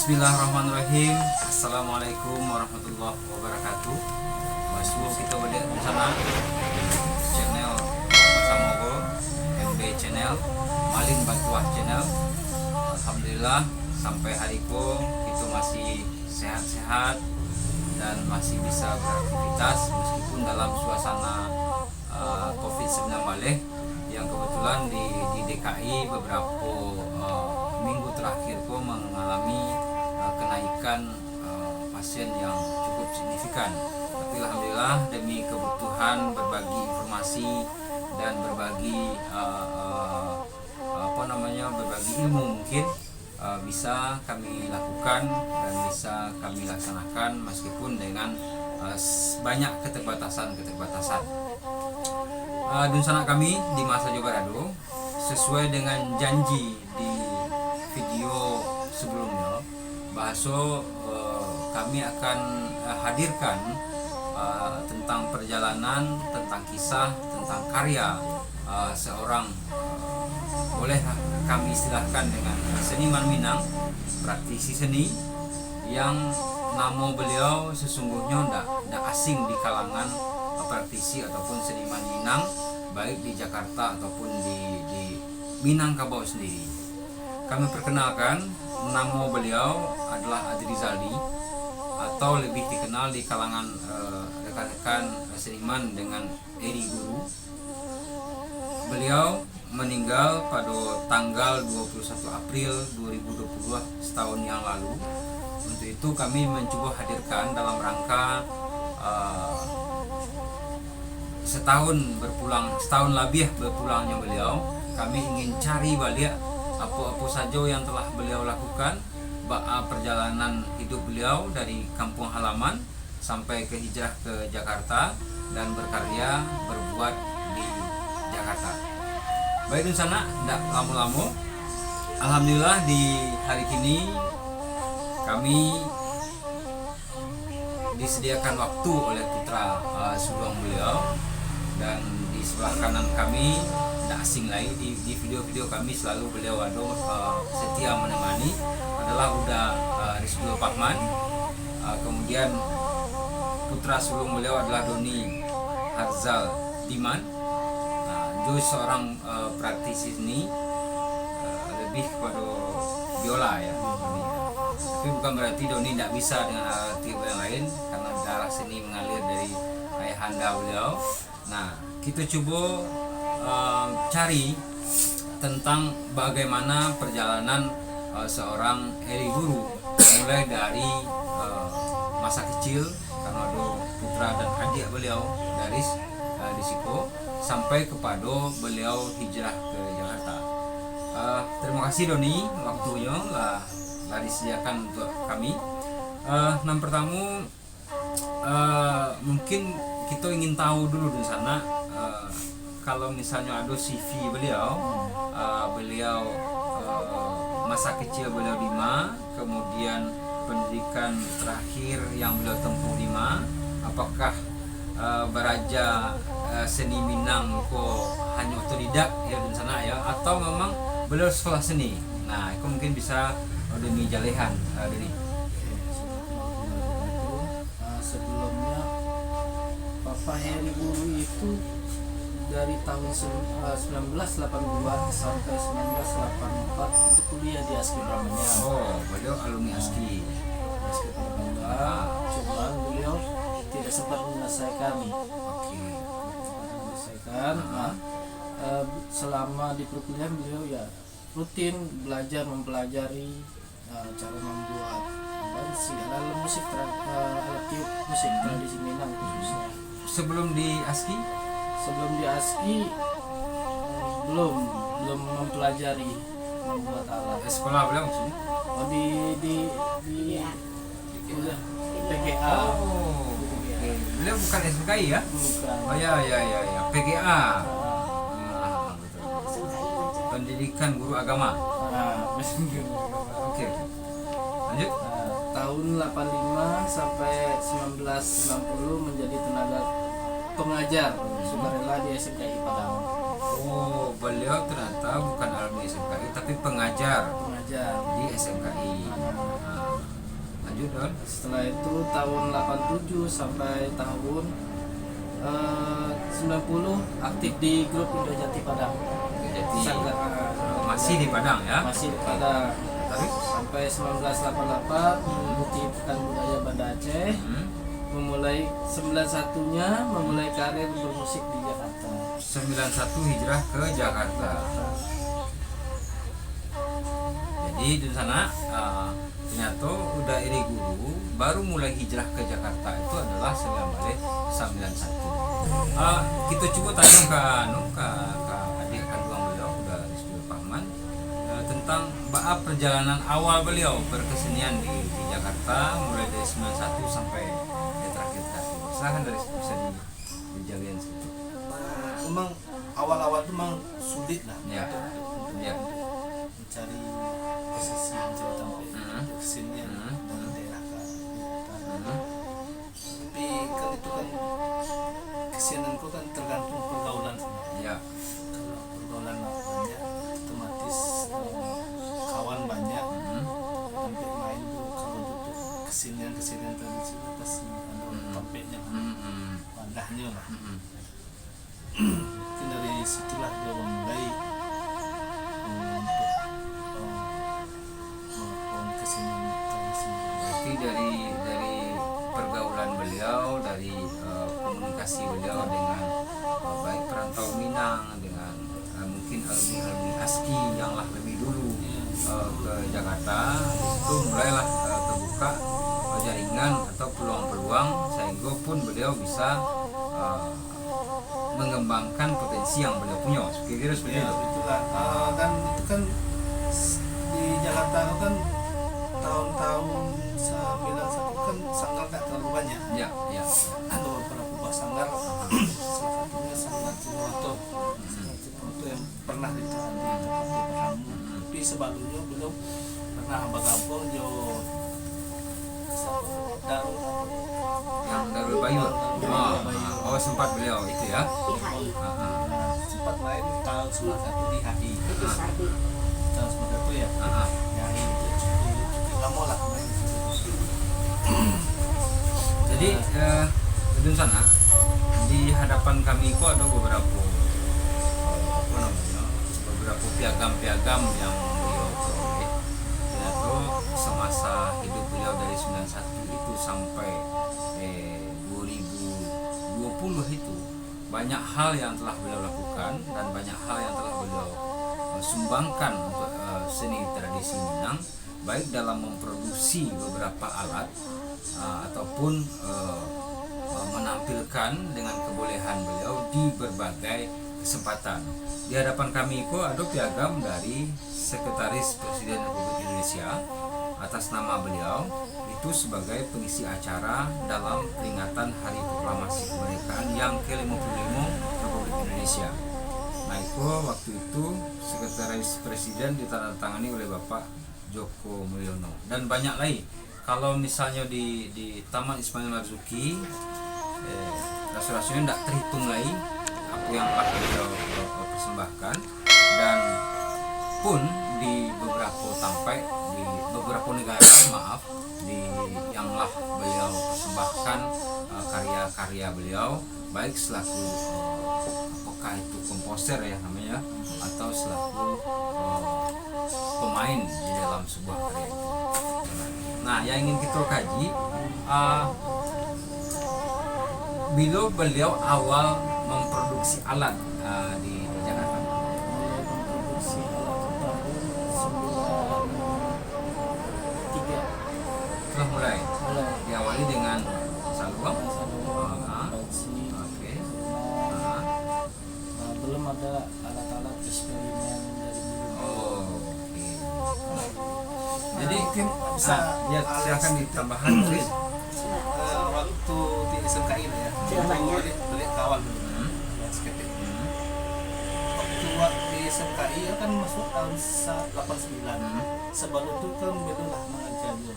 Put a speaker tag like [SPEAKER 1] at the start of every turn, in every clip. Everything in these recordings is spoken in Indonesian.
[SPEAKER 1] Bismillahirrahmanirrahim. Assalamualaikum warahmatullahi wabarakatuh. Masuk kita balik bersama channel Samogo MB channel Malin Batuah channel. Alhamdulillah sampai hari ko kita masih sehat-sehat dan masih bisa beraktivitas meskipun dalam suasana COVID-19 yang kebetulan di DKI beberapa minggu terakhir ko mengalami kenaikan pasien yang cukup signifikan. Tapi alhamdulillah demi kebutuhan berbagi informasi dan berbagi berbagi ilmu mungkin bisa kami lakukan dan bisa kami laksanakan meskipun dengan banyak keterbatasan. Dun sanak kami di masa Jawa Barat sesuai dengan janji di video sebelumnya bahwa kami akan hadirkan tentang perjalanan, tentang kisah, tentang karya seorang boleh kami istilahkan dengan seniman Minang, praktisi seni yang nama beliau sesungguhnya tidak asing di kalangan praktisi ataupun seniman Minang baik di Jakarta ataupun di Minangkabau sendiri. Kami perkenalkan nama beliau adalah Adri Zaldi atau lebih dikenal di kalangan rekan-rekan seniman dengan Eri Guru. Beliau meninggal pada tanggal 21 April 2022 setahun yang lalu. Untuk itu kami mencoba hadirkan dalam rangka setahun lebih berpulangnya beliau. Kami ingin cari balik apa saja yang telah beliau lakukan, perjalanan hidup beliau dari kampung halaman sampai ke hijrah ke Jakarta dan berkarya berbuat di Jakarta. Baik di sana, tidak lama-lama. Alhamdulillah di hari ini kami disediakan waktu oleh putra sulung beliau, dan di sebelah kanan kami tidak asing lagi di video-video kami selalu beliau ada setia menemani adalah Uda Rizky Pakman. Kemudian putra sulung beliau adalah Doni Harzal Diman. Dia seorang praktisi seni lebih kepada biola ya. Tapi bukan berarti Doni tidak bisa dengan alat yang lain karena darah seni mengalir dari ayahanda beliau. Nah, kita coba cari tentang bagaimana perjalanan seorang Eri Guru mulai dari masa kecil karena ada putra dan adik beliau dari di Siko sampai kepada beliau hijrah ke Jakarta. Terima kasih Doni, waktunya lah disediakan untuk kami. Yang pertama mungkin kita ingin tahu dulu di sana kalau misalnya ada CV beliau, masa kecil beliau di mana, kemudian pendidikan terakhir yang beliau tempuh di mana, apakah beraja seni Minang kok hanya otodidak ya di sana ya, atau memang beliau sekolah seni. Nah, itu mungkin bisa demi jalehan Doni.
[SPEAKER 2] Sebelumnya Papa Heri Guru itu dari tahun 1982 sampai 1984 itu kuliah di ASKI Pramanyam.
[SPEAKER 1] Oh, beliau alumni ASKI.
[SPEAKER 2] ASKI Pramanyam. Cuman beliau tidak sempat menyelesaikan. Selama di perkuliahan beliau ya rutin mempelajari cara membuat alat musik tradisi Minang khususnya.
[SPEAKER 1] Sebelum di ASKI?
[SPEAKER 2] Sebelum di ASKI belum mempelajari membuat alat.
[SPEAKER 1] Sekolah beliau maksudnya?
[SPEAKER 2] Oh di PGA.
[SPEAKER 1] Oh, beliau bukan SMKI ya?
[SPEAKER 2] Bukan.
[SPEAKER 1] Oh ya, PGA. Pendidikan Guru Agama. Oke. Lanjut.
[SPEAKER 2] Tahun 85 sampai 1990 menjadi tenaga pengajar sukarela di SMKI Padang.
[SPEAKER 1] Oh, beliau ternyata bukan alumni SMKI tapi pengajar
[SPEAKER 2] Pengajar
[SPEAKER 1] di SMKI. lanjut Don.
[SPEAKER 2] Setelah itu tahun 87 sampai tahun 90 aktif di grup Indojati Padang.
[SPEAKER 1] Jadi
[SPEAKER 2] Sangga,
[SPEAKER 1] masih di Padang ya.
[SPEAKER 2] masih di Padang.
[SPEAKER 1] Terus
[SPEAKER 2] Sampai 1988 mengikuti Pekan Budaya Banda Aceh. Memulai 91-nya memulai karir bermusik di Jakarta.
[SPEAKER 1] 91 hijrah ke Jakarta. Jadi di sana ternyata udah iri guru, baru mulai hijrah ke Jakarta itu adalah 1991. Kita coba tanya ke adik kandung beliau udah Rizky Pahman tentang perjalanan awal beliau berkesenian di Jakarta mulai dari 91 sampai terakhir. Silahkan dari bisa dijawabin sedikit.
[SPEAKER 3] Memang awal-awal itu memang sulit lah
[SPEAKER 1] Ya. Ya.
[SPEAKER 3] mencari posisi yang jadi tampil kesini dari daerah ke utara. Tapi kan itu kan kesenianku kan tergantung pergaulan sebenarnya.
[SPEAKER 1] Ya.
[SPEAKER 3] Kalau pergaulan banyak, otomatis kawan banyak, tampil main tuh kalau butuh kesenian tradisional pasti ada tampilnya, wadahnya lah. Mungkin dari situlah dia memulai untuk melakukan kesenian tradisional.
[SPEAKER 1] Berarti dari pergaulan beliau, dari komunikasi beliau dengan baik perantau Minang, dengan mungkin alumni ASKI yang lah lebih dulu ke Jakarta, itu mulailah terbuka jaringan atau peluang-peluang sehingga pun beliau bisa mengembangkan potensi yang beliau punya. Kira-kira seperti
[SPEAKER 3] Ya,
[SPEAKER 1] itu.
[SPEAKER 3] itulah. Dan itu kan di Jakarta itu kan tahun-tahun 91 kan sanggar tak terlalu banyak.
[SPEAKER 1] Ya, ya.
[SPEAKER 3] Ada beberapa buah sanggar, salah satunya sanggar Cimoto. Sanggar Cimoto yang pernah ditahan di tempat dia bertamu. Tapi sebelumnya belum pernah bergabung jo Darul
[SPEAKER 1] Yang Darul Bayu. Oh, sempat beliau itu ya.
[SPEAKER 3] sempat main tahun 91 di HI. Tahun 91 ya. Ya itu cukup lama lah main di situ.
[SPEAKER 1] Jadi di sana di hadapan kami itu ada beberapa beberapa piagam-piagam yang beliau peroleh. Yaitu semasa hidup beliau dari 91 itu sampai 2020 itu banyak hal yang telah beliau lakukan dan banyak hal yang telah beliau sumbangkan untuk seni tradisi Minang, baik dalam memproduksi beberapa alat ataupun menampilkan dengan kebolehan beliau di berbagai kesempatan. Di hadapan kami itu ada piagam dari Sekretaris Presiden Republik Indonesia atas nama beliau itu sebagai pengisi acara dalam peringatan Hari Proklamasi Kemerdekaan yang ke-55 Republik Indonesia. Nah itu waktu itu Sekretaris Presiden ditandatangani oleh Bapak Joko Mulyono dan banyak lagi. Kalau misalnya di Taman Ismail Marzuki rasa-rasanya tidak terhitung lagi apa yang telah beliau persembahkan, dan pun di beberapa sampai di beberapa negara yanglah beliau persembahkan karya-karya beliau baik selaku apakah itu komposer ya namanya atau selaku pemain di dalam sebuah karya itu. Nah yang ingin kita kaji bila beliau awal memproduksi alat di Jakarta.
[SPEAKER 2] Mulai memproduksi alat tahun 93.
[SPEAKER 1] Telah mulai
[SPEAKER 2] Mulai
[SPEAKER 1] diawali dengan saluang.
[SPEAKER 2] produksi.
[SPEAKER 1] Oke.
[SPEAKER 2] Belum ada alat-alat eksperimen dari dulu.
[SPEAKER 1] Oh, oke. Jadi
[SPEAKER 3] mungkin bisa
[SPEAKER 1] ya silakan ditambahkan Chris.
[SPEAKER 3] waktu di SMKI lah ya. Balik kawan dulu. SKP. Waktu di SMKI ya kan masuk tahun 89. Sebelum itu kan beda lah mengajar yo.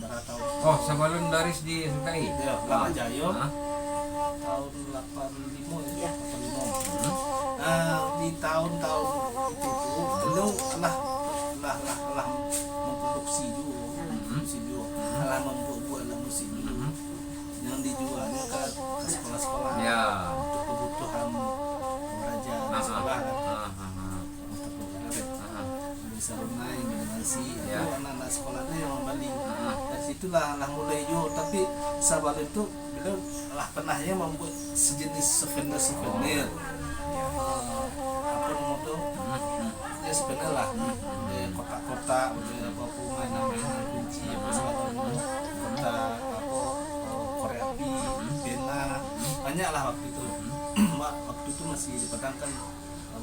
[SPEAKER 3] Berapa tahun?
[SPEAKER 1] Oh, sebelum Daris di SMKI.
[SPEAKER 3] Ya, Lama Jayo
[SPEAKER 1] Hah?
[SPEAKER 3] tahun 85 ya. 85. Nah, di tahun-tahun itu beliau lah memproduksi juga. malah membuat alat musik dulu yang dijualnya ke sekolah-sekolah
[SPEAKER 1] Ya.
[SPEAKER 3] untuk kebutuhan belajar di sekolah kan. Bisa runai nasi
[SPEAKER 1] Ya.
[SPEAKER 3] itu anak-anak sekolahnya yang membeli dari situlah lah mulai jual. Tapi sahabat itu beliau lah pernahnya membuat sejenis souvenir apa namanya tuh ya souvenir lah kotak-kotak udah apa mainan kunci apa segala kotak apa korek api pena banyak lah waktu itu. Waktu itu masih dipegangkan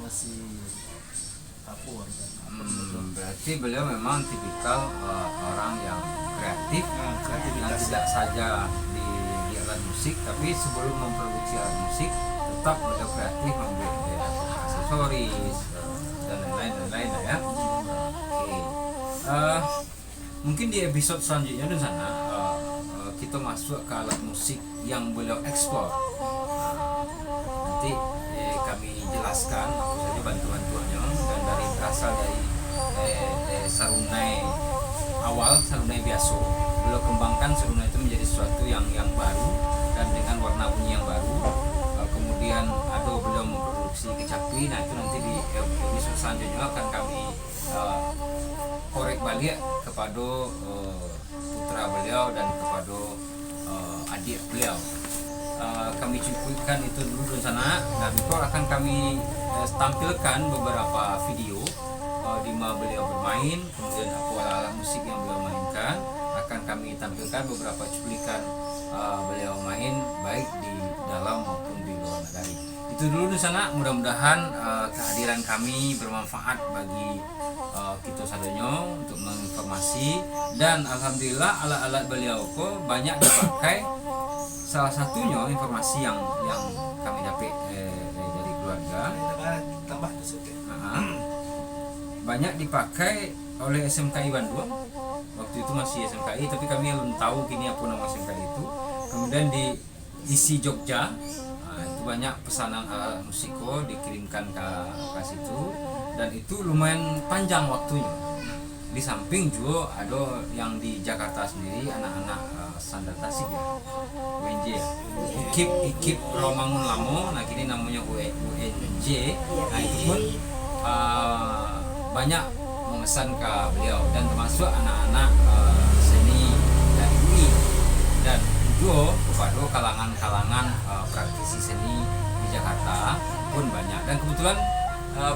[SPEAKER 3] masih kapur kan.
[SPEAKER 1] Berarti beliau memang tipikal orang yang kreatif, yang
[SPEAKER 3] Kreativitas
[SPEAKER 1] tidak saja di alat musik, tapi sebelum memproduksi alat musik tetap beliau kreatif membuat aksesoris dan lain-lain ya. Oke. Mungkin di episode selanjutnya di sana kita masuk ke alat musik yang beliau eksplor. Nanti kami jelaskan apa saja bantu-bantuannya dan dari berasal dari sarunai awal, sarunai biasa. Beliau kembangkan sarunai itu menjadi sesuatu yang baru dan dengan warna bunyi yang baru. Kemudian ada beliau memproduksi kecapi. Nah itu nanti di episode selanjutnya akan kami korek balik kepada putra beliau dan kepada adik beliau. Kami cukupkan itu dulu di sana. Nah, besok akan kami tampilkan beberapa video di mana beliau bermain, kemudian apa alat musik yang beliau mainkan. Akan kami tampilkan beberapa cuplikan beliau main baik di dalam maupun di luar negeri. Itu dulu di sana. Mudah-mudahan kehadiran kami bermanfaat bagi kita sadonyo untuk menginformasi, dan alhamdulillah alat-alat beliau kok banyak dipakai. Salah satunya informasi yang kami dapat dari keluarga
[SPEAKER 3] tambah tersebut
[SPEAKER 1] banyak dipakai oleh SMKI Bandung. Waktu itu masih SMKI, tapi kami belum tahu kini apa nama SMKI itu. Kemudian di isi Jogja, itu banyak pesanan alat musiko dikirimkan ke situ, dan itu lumayan panjang waktunya. Di samping juga ada yang di Jakarta sendiri, anak-anak Sandar Tasik ya, UNJ ya, Ikip Romangun Lamo, nah kini namanya UNJ. Nah itu pun banyak memesan ke beliau, dan termasuk anak-anak seni dari UI, dan juga kepada kalangan-kalangan praktisi seni di Jakarta pun banyak. Dan kebetulan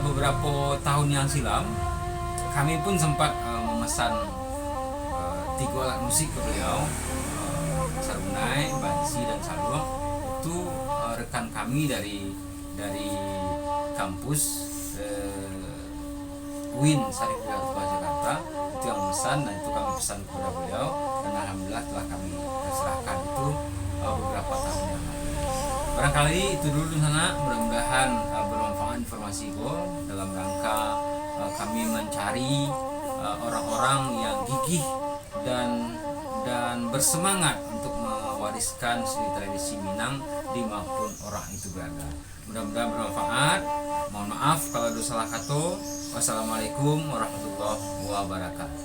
[SPEAKER 1] beberapa tahun yang silam kami pun sempat memesan 3 alat musik ke beliau, sarunai, bansi dan saluang. Itu rekan kami dari kampus UIN Saripura Jakarta itu yang memesan, dan itu kami pesan kepada beliau, dan alhamdulillah telah kami serahkan itu beberapa tahun yang lalu. Barangkali itu dulu di sana. Mudah-mudahan bermanfaat informasi gue dalam rangka kami mencari orang-orang yang gigih dan bersemangat untuk mewariskan seni tradisi Minang dimanapun orang itu berada. Mudah-mudahan bermanfaat. Mohon maaf kalau ada salah kata. Wassalamualaikum warahmatullahi wabarakatuh.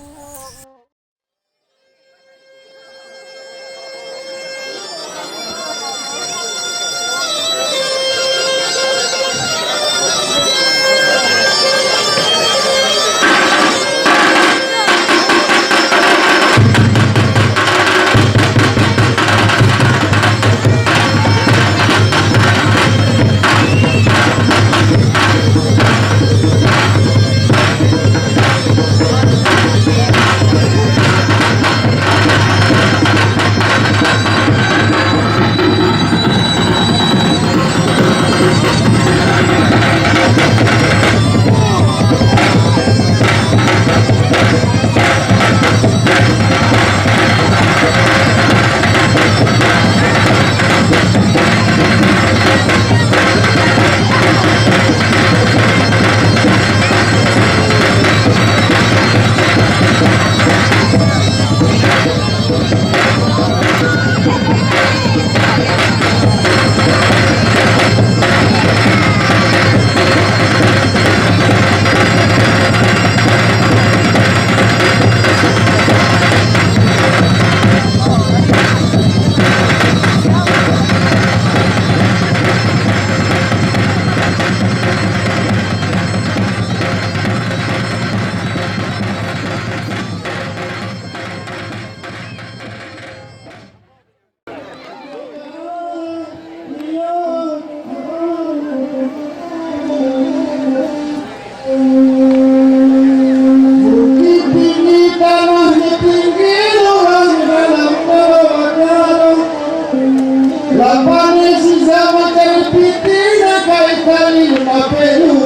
[SPEAKER 4] kali 5 Peru